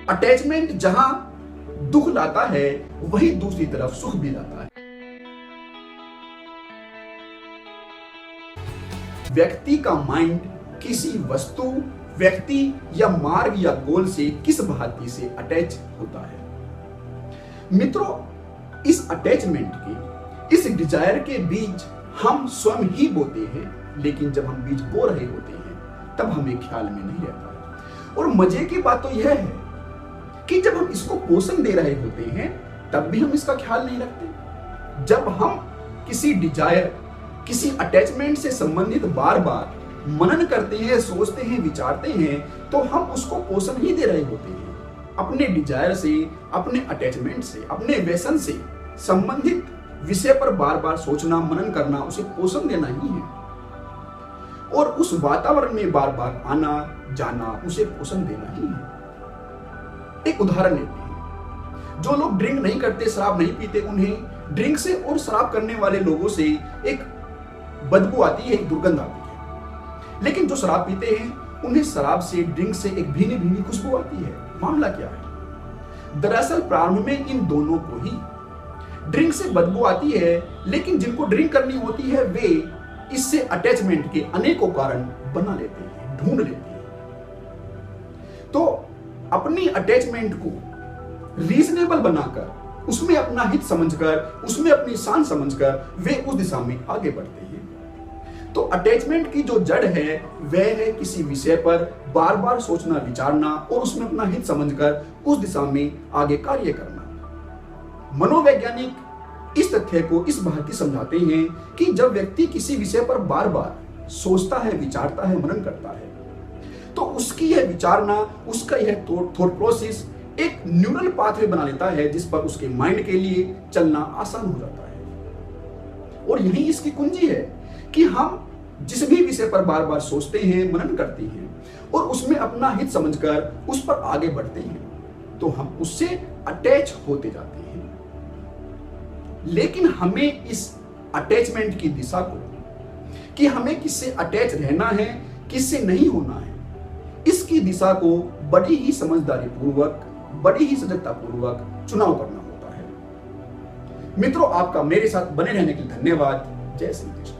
Attachment जहां दुख लाता है वही दूसरी तरफ सुख भी लाता है। व्यक्ति का माइंड किसी वस्तु, व्यक्ति या मार्ग या गोल से किस भांति से अटैच होता है। मित्रों, इस अटैचमेंट के, इस डिजायर के बीज हम स्वयं ही बोते हैं, लेकिन जब हम बीज बो रहे होते हैं तब हमें ख्याल में नहीं रहता है। और मजे की बात तो यह है कि जब हम इसको पोषण दे रहे होते हैं तब भी हम इसका ख्याल नहीं रखते। जब हम किसी डिजायर, किसी अटैचमेंट से संबंधित बार बार मनन करते हैं, सोचते हैं, विचारते हैं, तो हम उसको पोषण ही दे रहे होते हैं। अपने डिजायर से, अपने अटैचमेंट से, अपने व्यसन से संबंधित विषय पर बार बार सोचना, मनन करना, उसे पोषण देना ही है। और उस वातावरण में बार बार आना जाना, उसे पोषण देना ही है। एक उदाहरण लेते हैं। जो लोग ड्रिंक नहीं करते, शराब नहीं पीते, उन्हें ड्रिंक से और शराब करने वाले लोगों से एक बदबू आती है, एक दुर्गंध आती है। लेकिन जो शराब पीते हैं उन्हें शराब से, ड्रिंक से एक भीनी भीनी खुशबू आती है। मामला क्या है? दरअसल प्रारंभ में इन दोनों को ही ड्रिंक से बदबू आती है, लेकिन जिनको ड्रिंक करनी होती है वे इससे अटैचमेंट के अनेकों कारण बना लेते हैं, ढूंढ लेते हैं। तो अपनी अटैचमेंट को रीजनेबल बनाकर, उसमें अपना हित समझकर, उसमें अपनी शान समझकर वे उस दिशा में आगे बढ़ते हैं। तो अटैचमेंट की जो जड़ है वह है किसी विषय पर बार बार सोचना, विचारना और उसमें अपना हित समझकर उस दिशा में आगे कार्य करना। मनोवैज्ञानिक इस तथ्य को इस भांति समझाते हैं कि जब व्यक्ति किसी विषय पर बार बार सोचता है, विचारता है, मनन करता है, तो उसकी यह विचारना, उसका यह थॉट प्रोसेस एक न्यूरल पाथवे बना लेता है, जिस पर उसके माइंड के लिए चलना आसान हो जाता है। और यही इसकी कुंजी है कि हम जिस भी विषय पर बार बार सोचते हैं, मनन करते हैं और उसमें अपना हित समझकर उस पर आगे बढ़ते हैं, तो हम उससे अटैच होते जाते हैं। लेकिन हमें इस अटैचमेंट की दिशा को, कि हमें किससे अटैच रहना है, किससे नहीं होना है, इसकी दिशा को बड़ी ही समझदारी पूर्वक, बड़ी ही सजगता पूर्वक चुनाव करना होता है। मित्रों, आपका मेरे साथ बने रहने के लिए धन्यवाद। जय श्री कृष्ण।